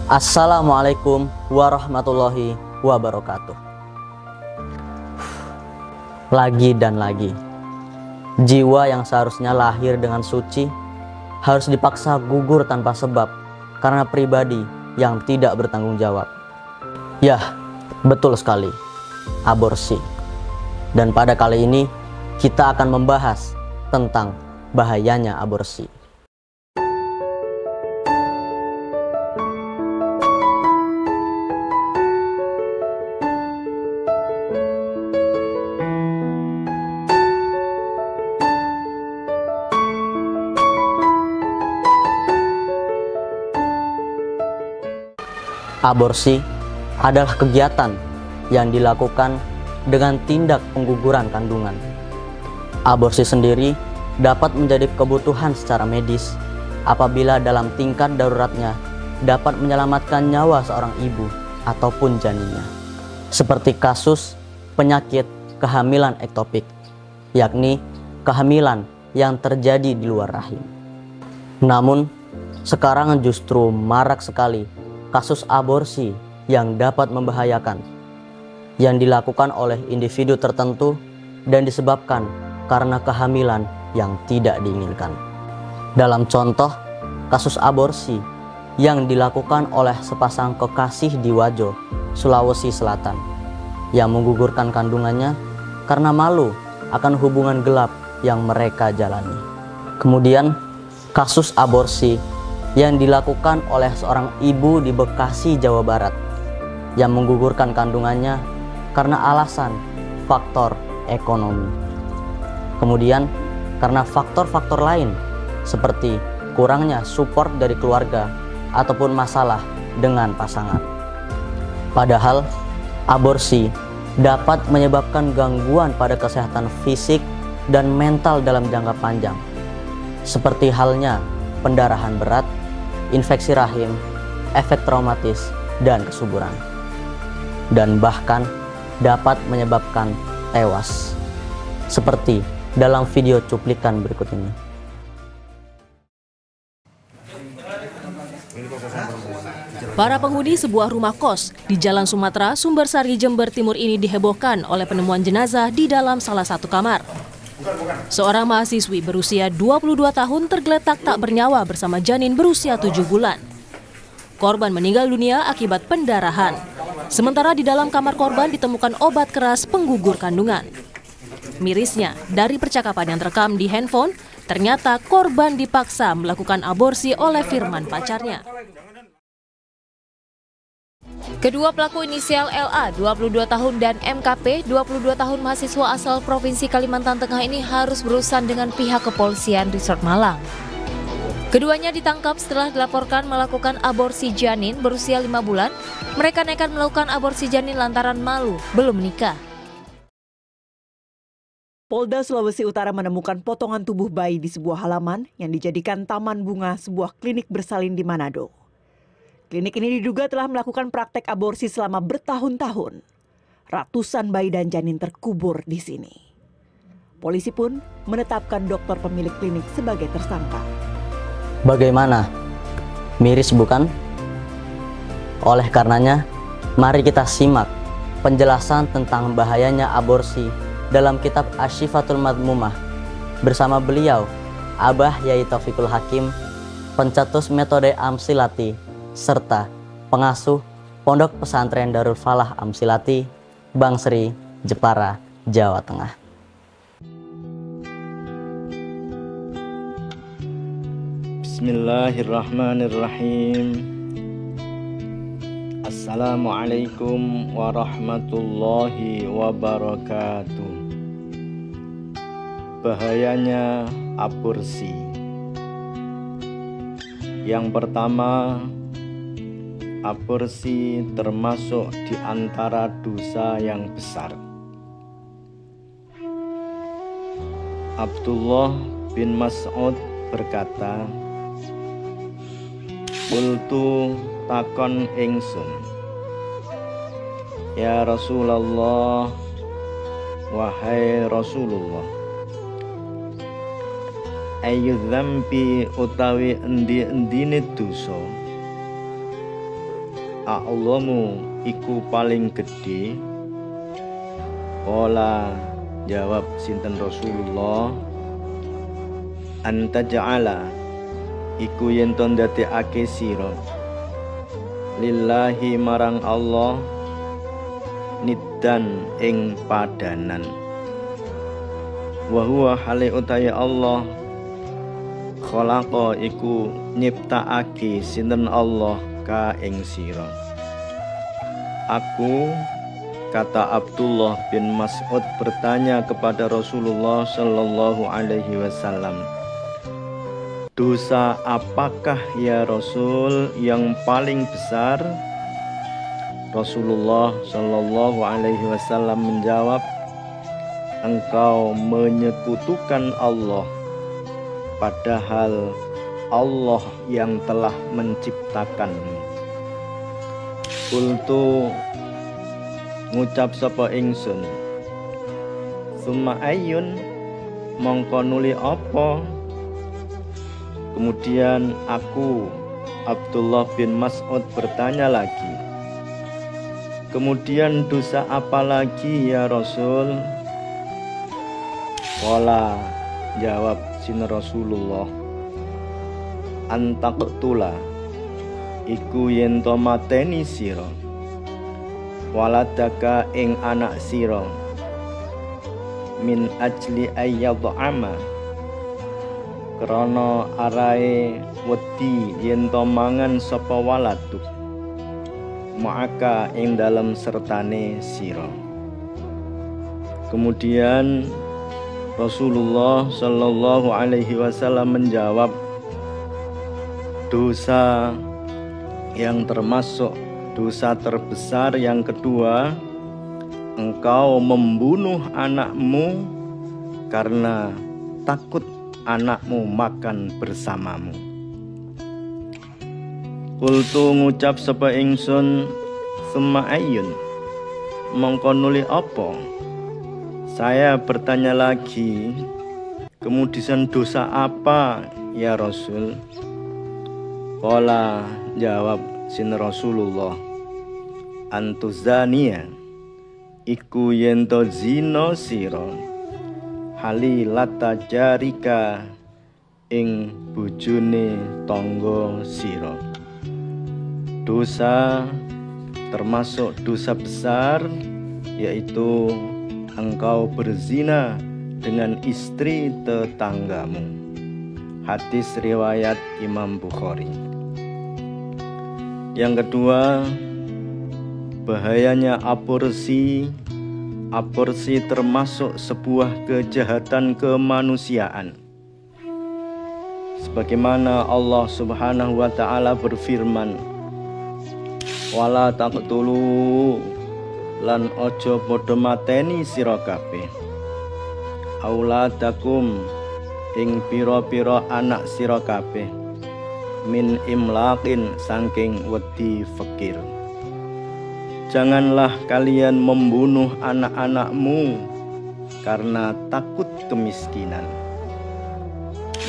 Assalamualaikum warahmatullahi wabarakatuh. Lagi dan lagi, jiwa yang seharusnya lahir dengan suci harus dipaksa gugur tanpa sebab karena pribadi yang tidak bertanggung jawab. Yah, betul sekali, aborsi. Dan pada kali ini kita akan membahas tentang bahayanya aborsi. Aborsi adalah kegiatan yang dilakukan dengan tindak pengguguran kandungan. Aborsi sendiri dapat menjadi kebutuhan secara medis apabila dalam tingkat daruratnya dapat menyelamatkan nyawa seorang ibu ataupun janinnya. Seperti kasus penyakit kehamilan ektopik, yakni kehamilan yang terjadi di luar rahim. Namun, sekarang justru marak sekali kasus aborsi yang dapat membahayakan, yang dilakukan oleh individu tertentu dan disebabkan karena kehamilan yang tidak diinginkan. Dalam contoh kasus aborsi yang dilakukan oleh sepasang kekasih di Wajo, Sulawesi Selatan, yang menggugurkan kandungannya karena malu akan hubungan gelap yang mereka jalani. Kemudian kasus aborsi yang dilakukan oleh seorang ibu di Bekasi, Jawa Barat, yang menggugurkan kandungannya karena alasan faktor ekonomi. Kemudian karena faktor-faktor lain seperti kurangnya support dari keluarga ataupun masalah dengan pasangan. Padahal aborsi dapat menyebabkan gangguan pada kesehatan fisik dan mental dalam jangka panjang, seperti halnya pendarahan berat, infeksi rahim, efek traumatis, dan kesuburan. Dan bahkan dapat menyebabkan tewas, seperti dalam video cuplikan berikut ini. Para penghuni sebuah rumah kos di Jalan Sumatera, Sumbersari, Jember Timur ini dihebohkan oleh penemuan jenazah di dalam salah satu kamar. Seorang mahasiswi berusia 22 tahun tergeletak tak bernyawa bersama janin berusia 7 bulan. Korban meninggal dunia akibat pendarahan. Sementara di dalam kamar korban ditemukan obat keras penggugur kandungan. Mirisnya, dari percakapan yang terekam di handphone, ternyata korban dipaksa melakukan aborsi oleh Firman, pacarnya. Kedua pelaku inisial LA 22 tahun dan MKP 22 tahun mahasiswa asal Provinsi Kalimantan Tengah ini harus berurusan dengan pihak kepolisian Resort Malang. Keduanya ditangkap setelah dilaporkan melakukan aborsi janin berusia 5 bulan. Mereka nekat melakukan aborsi janin lantaran malu belum menikah. Polda Sulawesi Utara menemukan potongan tubuh bayi di sebuah halaman yang dijadikan taman bunga sebuah klinik bersalin di Manado. Klinik ini diduga telah melakukan praktek aborsi selama bertahun-tahun. Ratusan bayi dan janin terkubur di sini. Polisi pun menetapkan dokter pemilik klinik sebagai tersangka. Bagaimana? Miris bukan? Oleh karenanya, mari kita simak penjelasan tentang bahayanya aborsi dalam kitab Asyifatul Madmumah bersama beliau, Abah Yai Taufikul Hakim, pencetus metode Amsilati, serta pengasuh Pondok Pesantren Darul Falah Amsilati, Bangsri, Jepara, Jawa Tengah. Bismillahirrahmanirrahim. Assalamualaikum warahmatullahi wabarakatuh. Bahayanya aborsi. Yang pertama, aborsi termasuk di antara dosa yang besar. Abdullah bin Mas'ud berkata, "Qultu takon ingsun, ya Rasulullah, wahai Rasulullah, ayu dzambi utawi endi-endine dosa a'lamu iku paling gedhe? Qala jawab sinten Rasulullah, anta ja'ala iku yen to ndadekake sira lillahi marang Allah niddan ing padanan, wa huwa hale utahe Allah khalaqa iku nyiptakake sinten Allah ka ing sira. Aku, kata Abdullah bin Mas'ud, bertanya kepada Rasulullah Shallallahu Alaihi Wasallam, dosa apakah ya Rasul yang paling besar? Rasulullah Shallallahu Alaihi Wasallam menjawab, engkau menyekutukan Allah padahal Allah yang telah menciptakanmu. Kultu ngucap sapa ingsun, summa ayyun mongko nuli apa? Kemudian aku, Abdullah bin Mas'ud, bertanya lagi, kemudian dosa apa lagi ya Rasul? Qala jawab sin Rasulullah, antaqtula iku yen to mateni sira waladaka ing anak sira min ajli ayyad'ama krana arae wedi yen to mangan sapa waladuk maka ing dalem sertane sira. Kemudian Rasulullah Shallallahu Alaihi Wasallam menjawab, dosa yang termasuk dosa terbesar yang kedua, engkau membunuh anakmu karena takut anakmu makan bersamamu. Kultu ngucap sapa ingsun, summa ayyun mongko nuli apa? Saya bertanya lagi, kemudian dosa apa ya Rasul? Qala jawab sin Rasulullah, antuzania iku yen to zina sira halilata jarika ing bojone tangga sira. Dosa termasuk dosa besar, yaitu engkau berzina dengan istri tetanggamu. Hadis riwayat Imam Bukhari. Yang kedua, bahayanya aborsi. Aborsi termasuk sebuah kejahatan kemanusiaan. Sebagaimana Allah Subhanahu wa taala berfirman, wala taqtulu lan ojo padha mateni sira kabeh auladakum ing pira-pira anak sira kabeh min imlaqin saking wedi fakir. Janganlah kalian membunuh anak-anakmu karena takut kemiskinan.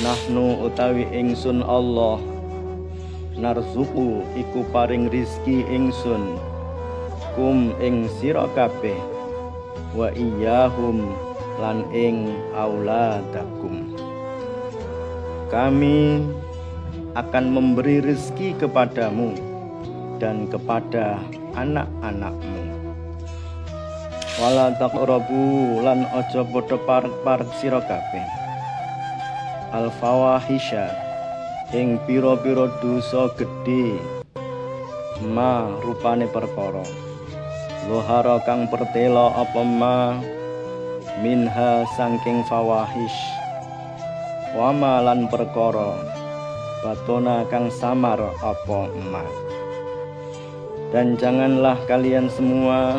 Nahnu utawi ingsun Allah narzuku iku paring rizki ingsun kum ing sira kabeh wa iyyahum lan ing auladakum. Kami akan memberi rezeki kepadamu dan kepada anak-anakmu. Wala taqrabu lan aja padha parek-parek sira kabeh al fawahisha ing pira-pira dosa gedhe ma rupane perkara lohara kang pertela apa ma minha saking fawahish wama lan perkara batona kang samar apa ma. Dan janganlah kalian semua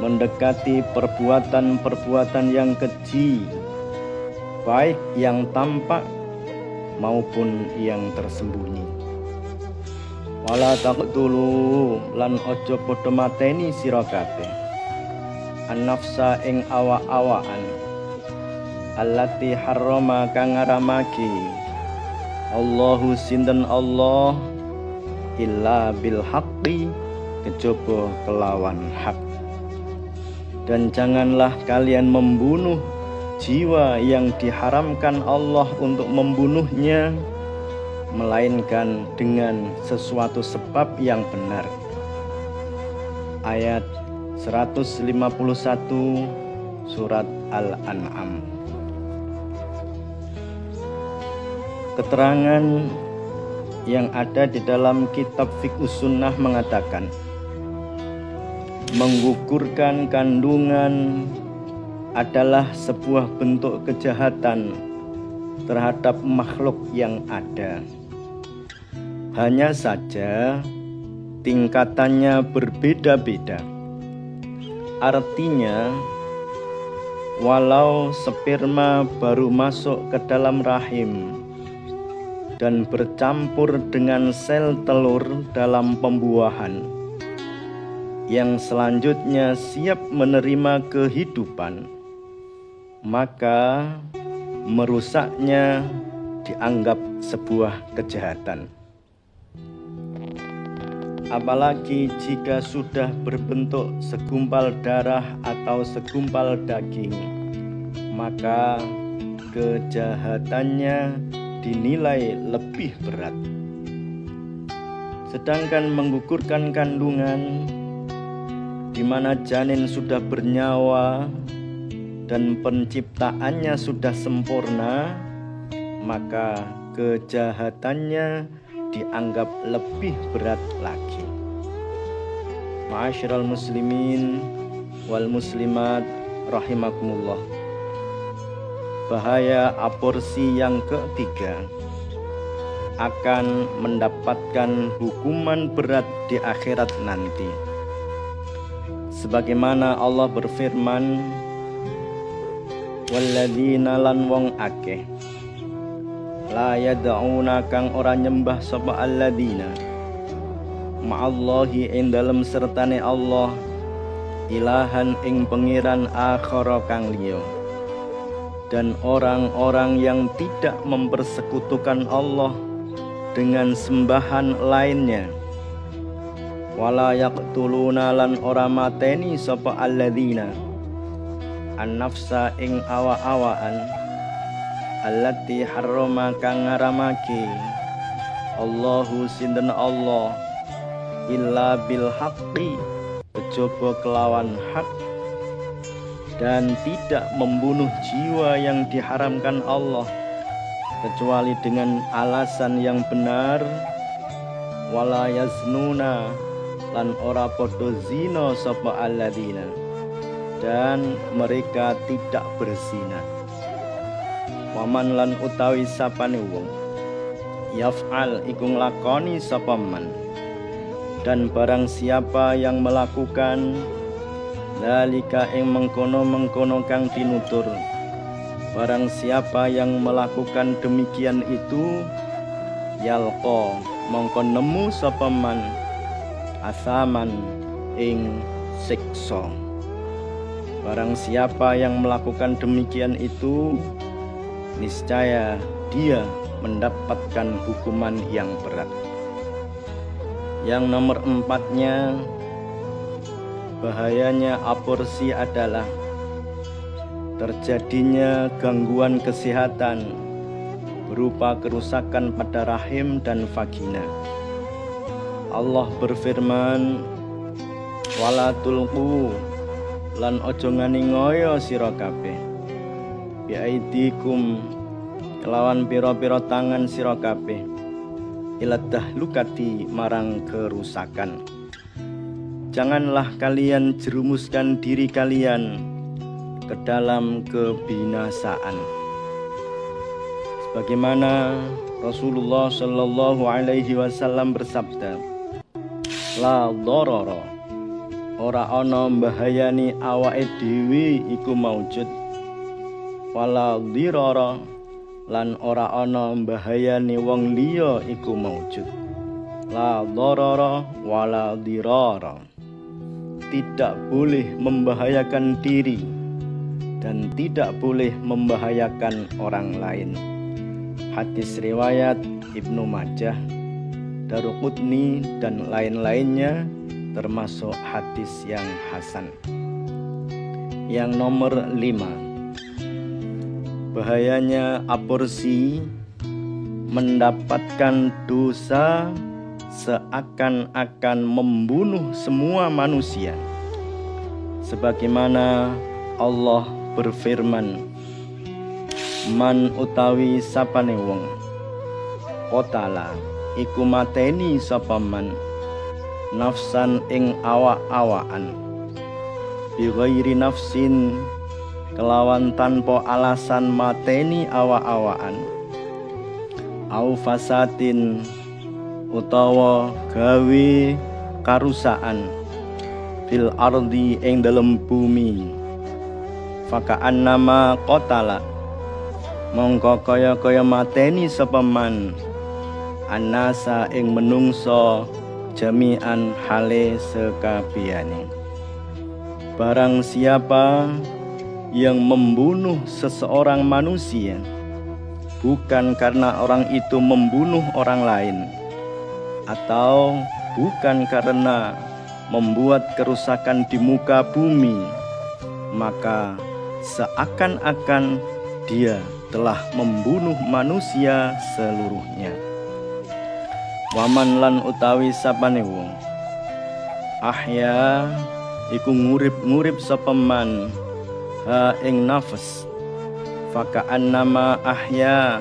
mendekati perbuatan-perbuatan yang keji, baik yang tampak maupun yang tersembunyi. Wala taqtulu lan aja padha mateni sira kabeh an-nafsa ing awak-awakan allati harrama kang ngaramake Allahu sinten Allah illa bil haqqi, kejaba kelawan hak. Dan janganlah kalian membunuh jiwa yang diharamkan Allah untuk membunuhnya, melainkan dengan sesuatu sebab yang benar. Ayat 151 surat Al-An'am. Keterangan yang ada di dalam kitab Fiqh Sunnah mengatakan, menggugurkan kandungan adalah sebuah bentuk kejahatan terhadap makhluk yang ada. Hanya saja tingkatannya berbeda-beda. Artinya, walau sperma baru masuk ke dalam rahim dan bercampur dengan sel telur dalam pembuahan, yang selanjutnya siap menerima kehidupan, maka merusaknya dianggap sebuah kejahatan. Apalagi jika sudah berbentuk segumpal darah atau segumpal daging, maka kejahatannya dinilai lebih berat. Sedangkan menggugurkan kandungan di mana janin sudah bernyawa dan penciptaannya sudah sempurna, maka kejahatannya dianggap lebih berat lagi. Ma'asyiral muslimin wal muslimat rahimakumullah. Bahaya aborsi yang ketiga akan mendapatkan hukuman berat di akhirat nanti. Sebagaimana Allah berfirman, walladzina lan wong akeh la yad'una kang ora nyembah sapa alladzina ma'allahi ing dalem sertane Allah ilahan ing pengiran akhara kang liya. Dan orang-orang yang tidak mempersekutukan Allah dengan sembahan lainnya, wala yaqtuluna lan ora mateni sapa alladzina an-nafsa ing awa-awaan allati harrama kang ngaramake Allahu sinten Allah illa bil haqqi, kejaba kelawan hak, dan tidak membunuh jiwa yang diharamkan Allah kecuali dengan alasan yang benar, wala yaznuna lan ora padha zina sapa alladzina, dan mereka tidak berzina. Waman lan utawi sapane wong yaf'al iku nglakoni sapa man, dan barang siapa yang melakukan dzalika ing mengkono-mengkono kang tinutur, barang siapa yang melakukan demikian itu yalqa mongko nemu sapa man asaman ing siksa. Barang siapa yang melakukan demikian itu, niscaya dia mendapatkan hukuman yang berat. Yang nomor 4-nya, bahayanya aborsi adalah terjadinya gangguan kesehatan berupa kerusakan pada rahim dan vagina. Allah berfirman, wala tulqu lan ojo ngani ngoyo sira kabeh biaidikum kelawan pira-pira tangan sira kabeh ila tahlukati marang kerusakan. Janganlah kalian jerumuskan diri kalian ke dalam kebinasaan. Sebagaimana Rasulullah Shallallahu Alaihi Wasallam bersabda, la dororo, ora ana mbahayani awake dhewe iku maujud, wala dirara lan ora ana mbahayani wong liya iku maujud. La dororo wala dirara, tidak boleh membahayakan diri dan tidak boleh membahayakan orang lain. Hadis riwayat Ibnu Majah Daruqutni dan lain-lainnya, termasuk hadis yang hasan. Yang nomor 5, bahayanya aborsi mendapatkan dosa seakan-akan membunuh semua manusia. Sebagaimana Allah berfirman, man utawi sapane wong qotala iku mateni sapa man nafsan ing awak-awakan bi ghairi nafsin kelawan tanpa alasan mateni awak-awakan au fasatin utawa gawe karusaan fil ardi ing dalem bumi faka'an nama qotala mongko kaya-kaya mateni sapa man annasa ing menungso jami'an hale sekabehane. Barang siapa yang membunuh seseorang manusia bukan karena orang itu membunuh orang lain atau bukan karena membuat kerusakan di muka bumi, maka seakan-akan dia telah membunuh manusia seluruhnya. Waman lan utawi sapane wong ahya iku ngurip-ngurip sapa man ha ing nafas faka'an nama ahya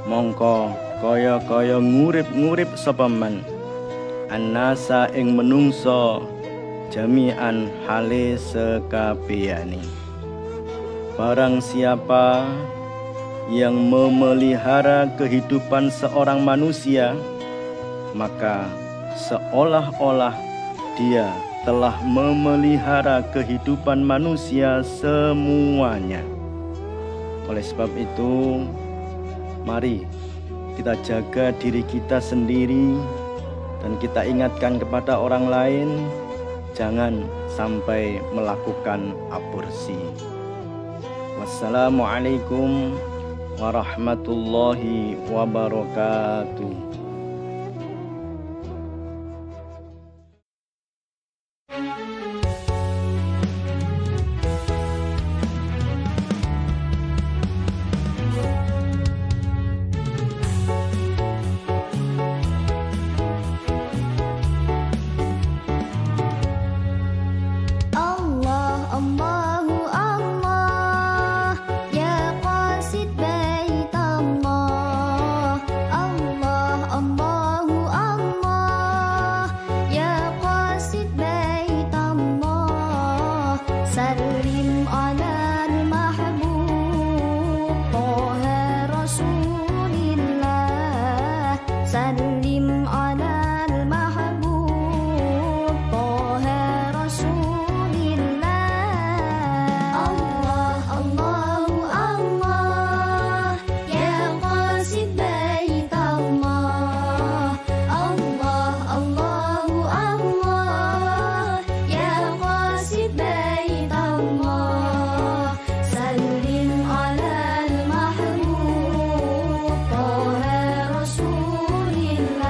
mongko kaya-kaya ngurip-ngurip sapa man annasa ing menungso jami'an hale sekabehane. Barang siapa yang memelihara kehidupan seorang manusia, maka seolah-olah dia telah memelihara kehidupan manusia semuanya. Oleh sebab itu, mari kita jaga diri kita sendiri dan kita ingatkan kepada orang lain, jangan sampai melakukan aborsi. Wassalamualaikum warahmatullahi wabarakatuh. Rasulillah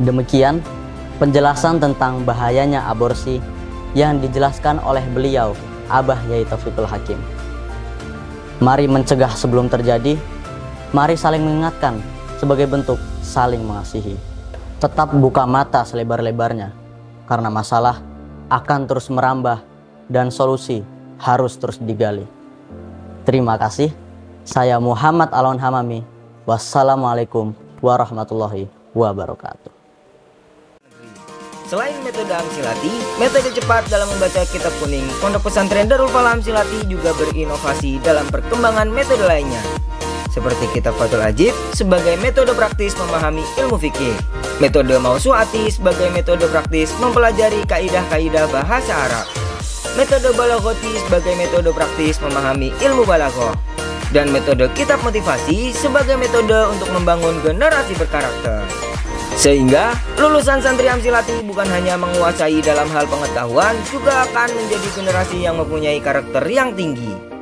Demikian penjelasan tentang bahayanya aborsi yang dijelaskan oleh beliau, Abah Yai Taufikul Hakim. Mari mencegah sebelum terjadi, mari saling mengingatkan sebagai bentuk saling mengasihi. Tetap buka mata selebar-lebarnya, karena masalah akan terus merambah dan solusi harus terus digali. Terima kasih. Saya Muhammad Alon Hamami. Wassalamualaikum warahmatullahi wabarakatuh. Selain metode Amsilati, metode cepat dalam membaca kitab kuning, Pondok Pesantren Darul Falah Amsilati juga berinovasi dalam perkembangan metode lainnya, seperti kitab Fathul Ajib sebagai metode praktis memahami ilmu fikih, metode Mausu'ati sebagai metode praktis mempelajari kaidah-kaidah bahasa Arab, metode Balaghoti sebagai metode praktis memahami ilmu balaghah, dan metode kitab motivasi sebagai metode untuk membangun generasi berkarakter. Sehingga lulusan santri Amsilati bukan hanya menguasai dalam hal pengetahuan, juga akan menjadi generasi yang mempunyai karakter yang tinggi.